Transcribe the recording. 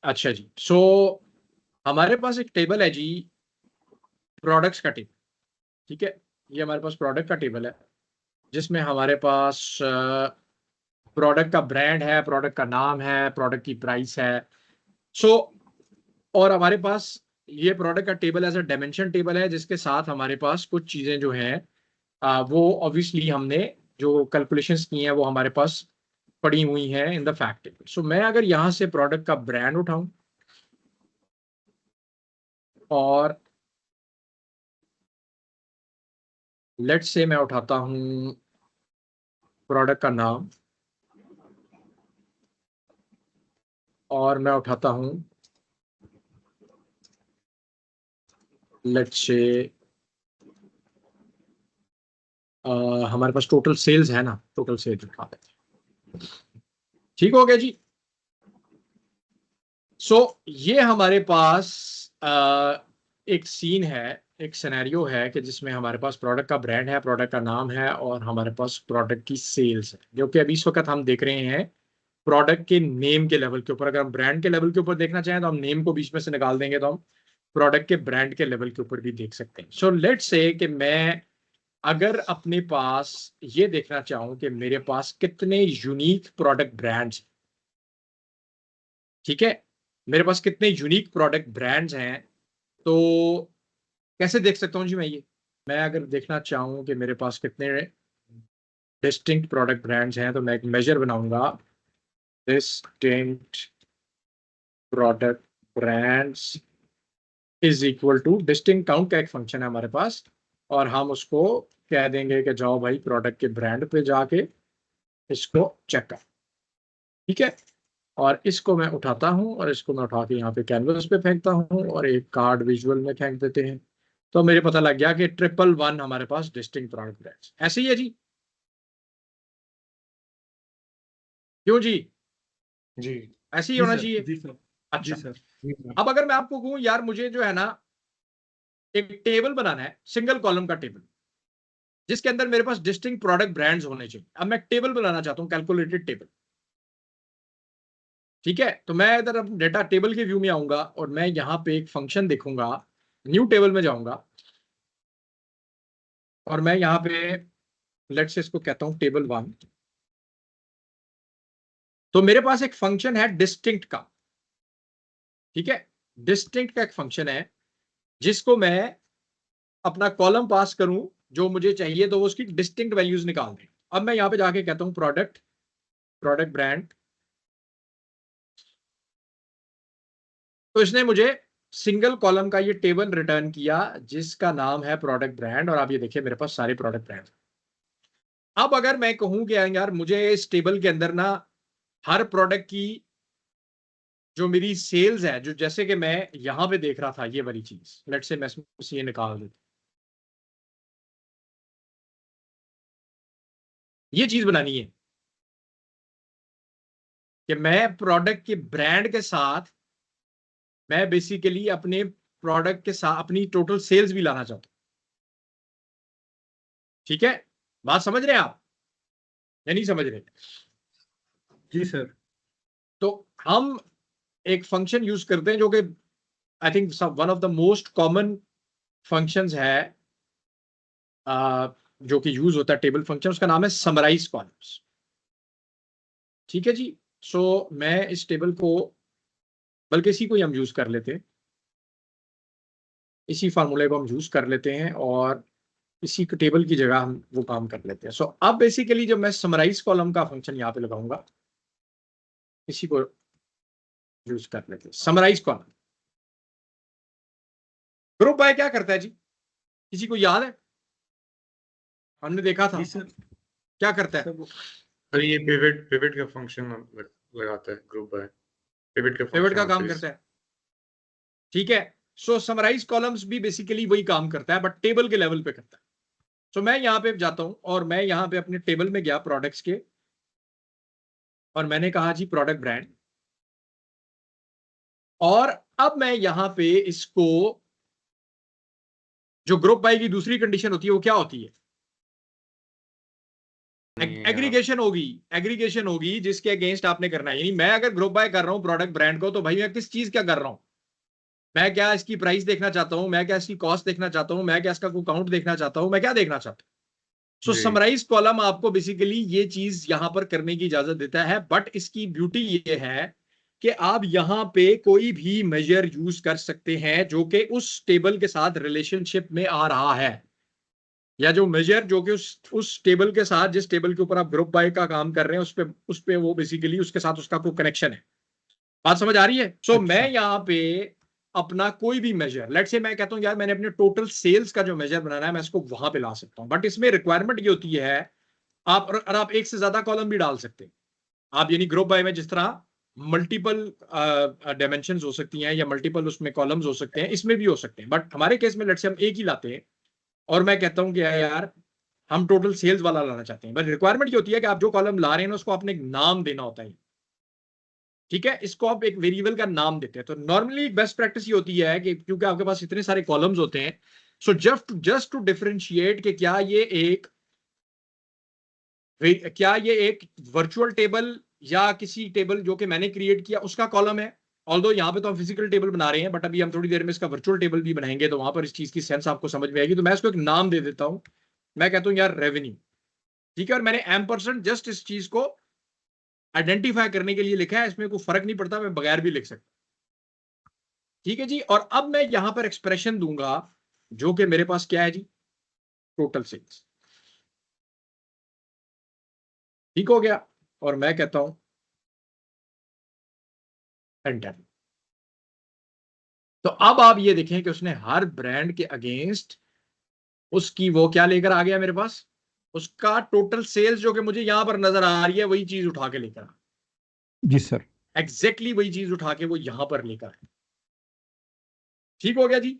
अच्छा जी, हमारे पास एक टेबल है जी, प्रोडक्ट्स का टेबल। ठीक है, ये हमारे पास प्रोडक्ट का टेबल है जिसमें हमारे पास प्रोडक्ट का ब्रांड है, प्रोडक्ट का नाम है, प्रोडक्ट की प्राइस है। सो और हमारे पास ये प्रोडक्ट का table as a dimension table है, जिसके साथ हमारे पास कुछ चीजें जो हैं वो ऑब्वियसली हमने जो कैलकुलेशंस की हैं वो हमारे पास पड़ी हुई हैं इन द फैक्ट टेबल। सो मैं अगर यहाँ से प्रोडक्ट का ब्रांड उठाऊं और लेट्स से मैं उठाता हूं प्रोडक्ट का नाम, और मैं उठाता हूं लेट्स से हमारे पास टोटल सेल्स है ना, टोटल सेल्स उठा लेते हैं। ठीक हो गया जी। ये हमारे पास एक सीन है, एक सिनेरियो है कि जिसमें हमारे पास प्रोडक्ट का ब्रांड है, प्रोडक्ट का नाम है, और हमारे पास प्रोडक्ट की सेल्स है, जो कि अभी इस वक्त हम देख रहे हैं प्रोडक्ट के नेम के लेवल के ऊपर। अगर हम ब्रांड के लेवल के ऊपर देखना चाहें तो हम नेम को बीच में से निकाल देंगे, तो हम प्रोडक्ट के ब्रांड के लेवल के ऊपर भी देख सकते हैं। सो लेट्स से कि मैं अगर अपने पास ये देखना चाहूं कि मेरे पास कितने यूनिक प्रोडक्ट ब्रांड्स, ठीक है, मेरे पास कितने यूनिक प्रोडक्ट ब्रांड्स हैं, तो कैसे देख सकता हूं जी मैं अगर देखना चाहूं कि मेरे पास कितने डिस्टिंक्ट प्रोडक्ट ब्रांड्स हैं, तो मैं एक मेजर बनाऊंगा, distinct product brands is equal two distinct count का एक फंक्शन है हमारे पास, और हम उसको कह देंगे कि जाओ भाई प्रोडक्ट के ब्रांड पे जाके इसको चेक कर। ठीक है, और इसको मैं उठाता हूं और इसको मैं उठा के यहाँ पे कैनवस पे फेंकता हूं और एक कार्ड विजुअल में फेंक देते हैं। तो मेरे पता लग गया कि 111 हमारे पास डिस्टिंक्ट प्रोडक्ट ब्रांड्स ऐसे ही है जी। क्यों जी, जी ऐसे ही जी होना सर, चाहिए। जी सर, जी अच्छा, सर, जी सर। अब अगर मैं आपको कहूं यार मुझे जो है ना एक टेबल बनाना है, सिंगल कॉलम का टेबल, जिसके अंदर मेरे पास डिस्टिंक्ट प्रोडक्ट ब्रांड्स होने चाहिए। अब मैं टेबल बनाना चाहता हूं, कैलकुलेटेड टेबल। ठीक है, तो मैं इधर अब डेटा टेबल के व्यू में आऊंगा और मैं यहां पे एक फंक्शन देखूंगा, न्यू टेबल में जाऊंगा और मैं यहां पे लेट्स से इसको कहता हूं टेबल 1। तो मेरे पास एक फंक्शन है डिस्टिंक्ट का। ठीक है, डिस्टिंक्ट का एक फंक्शन है जिसको मैं अपना कॉलम पास करूं जो मुझे चाहिए, तो वो उसकी डिस्टिंक्ट वैल्यूज निकाल दें। अब मैं यहां पे जाके कहता हूं प्रोडक्ट, प्रोडक्ट ब्रांड, तो इसने मुझे सिंगल कॉलम का ये टेबल रिटर्न किया जिसका नाम है प्रोडक्ट ब्रांड, और आप ये देखिए मेरे पास सारे प्रोडक्ट ब्रांड। अब अगर मैं कहूं कि यार मुझे इस टेबल के अंदर ना हर प्रोडक्ट की जो मेरी सेल्स है, जो जैसे कि मैं यहां पे देख रहा था ये वाली चीज, लेट से मैं इसमें से ये निकाल देता, ये चीज बनानी है कि मैं प्रोडक्ट के ब्रांड के साथ मैं बेसिकली अपने प्रोडक्ट के साथ अपनी टोटल सेल्स भी लाना चाहता हूं। ठीक है, बात समझ रहे हैं आप या नहीं समझ रहे? जी सर। तो हम एक फंक्शन यूज करते हैं जो कि I think one of the most common functions है, जो कि यूज होता है टेबल फंक्शन, उसका नाम है समराइज कॉलम्स। ठीक है जी। मैं इस टेबल को, बल्कि इसी को ही हम यूज कर लेते हैं, इसी फार्मूले को हम यूज कर लेते हैं और इसी टेबल की जगह हम वो काम कर लेते हैं। अब बेसिकली जब मैं समराइज कॉलम का फंक्शन यहाँ पे लगाऊंगा, इसी को यूज कर लेते हैं समराइज कॉलम। ग्रुप बाय क्या करता है जी, किसी को याद है? हमने देखा था जी सर। क्या करता है। सर सर, ये पिवट पिवट का फंक्शन लगाता है ग्रुप बाय। पिवट का पिवट फंक्शन का होता काम है करता है। ठीक है, समराइज कॉलम्स भी बेसिकली वही काम करता है, बट टेबल के लेवल पे करता है। मैं यहां पे जाता हूं और मैं यहां पे अपने टेबल में गया प्रोडक्ट्स के, और मैंने कहा जी प्रोडक्ट ब्रांड, और अब मैं यहां पे इसको, जो ग्रुप बाय की दूसरी कंडीशन होती है वो क्या होती है, नहीं है यहाँ। एग्रीगेशन होगी जिसके अगेंस्ट आपने करना है। यानी मैं अगर ग्रुप बाय कर रहा हूं प्रोडक्ट ब्रांड को, तो भाई मैं किस चीज क्या कर रहा हूं, मैं क्या इसकी प्राइस देखना चाहता हूं, मैं क्या इसकी कॉस्ट देखना चाहता हूं, मैं क्या इसका कोई काउंट देखना चाहता हूं, मैं क्या देखना चाहता हूं। सो जी समराइज कॉलम आपको बेसिकली ये चीज यहां पर करने की इजाजत देता है, बट इसकी ब्यूटी ये है कि आप यहां पे कोई भी मेजर यूज कर सकते हैं जो कि उस टेबल के साथ रिलेशनशिप में आ रहा है, या जो मेजर जो कि उस टेबल के साथ, जिस टेबल के ऊपर आप ग्रुप बाय का काम कर रहे हैं उस पे वो बेसिकली उसके साथ उसका कोई कनेक्शन है। बात समझ आ रही है? सो मैं यहाँ पे अपना कोई भी मेजर, लेट से मैं कहता हूँ यार मैंने अपने टोटल सेल्स का जो मेजर बनाना है मैं इसको वहां पे ला सकता हूँ, बट इसमें रिक्वायरमेंट ये होती है आप, और आप एक से ज्यादा कॉलम भी डाल सकते हैं आप, यानी ग्रुप बाय में जिस तरह मल्टीपल डायमेंशंस हो सकती हैं या मल्टीपल उसमें कॉलम्स हो सकते हैं, इसमें भी हो सकते हैं, बट हमारे केस में लेट से हम एक ही लाते हैं और मैं कहता हूं कि यार हम टोटल सेल्स वाला लाना चाहते हैं, बट रिक्वायरमेंट ये होती है कि आप जो कॉलम ला रहे हैं ना उसको आपने एक नाम देना होता है। ठीक है, इसको आप एक वेरिएबल का नाम देते हैं। तो नॉर्मली बेस्ट प्रैक्टिस ये होती है कि क्योंकि आपके पास इतने सारे कॉलम्स होते हैं, सो जस्ट टू डिफरेंशिएट कि क्या ये एक वर्चुअल टेबल या किसी टेबल जो कि मैंने क्रिएट किया उसका कॉलम है। ऑल्दो यहाँ पे तो हम फिजिकल टेबल बना रहे हैं, बट अभी हम थोड़ी देर में इसका वर्चुअल टेबल भी बनाएंगे तो वहां पर इस चीज की सेंस आपको समझ में आएगी। तो मैं इसको एक नाम दे देता हूं, मैं कहता हूं यार रेवेन्यू। ठीक है, और मैंने एम% जस्ट इस चीज को आइडेंटिफाई करने के लिए लिखा है, इसमें कोई फर्क नहीं पड़ता, मैं बगैर भी लिख सकता। ठीक है जी, और अब मैं यहां पर एक्सप्रेशन दूंगा जो कि मेरे पास क्या है जी, टोटल सेल्स। ठीक हो गया, और मैं कहता हूं एंटर। तो अब आप ये देखें कि उसने हर ब्रांड के अगेंस्ट उसकी वो क्या लेकर आ गया मेरे पास, उसका टोटल सेल्स जो कि मुझे यहां पर नजर आ रही है वही चीज उठा के लेकर आ, जी सर। एग्जैक्टली वही चीज उठा के वो यहां पर लेकर आए। ठीक हो गया जी।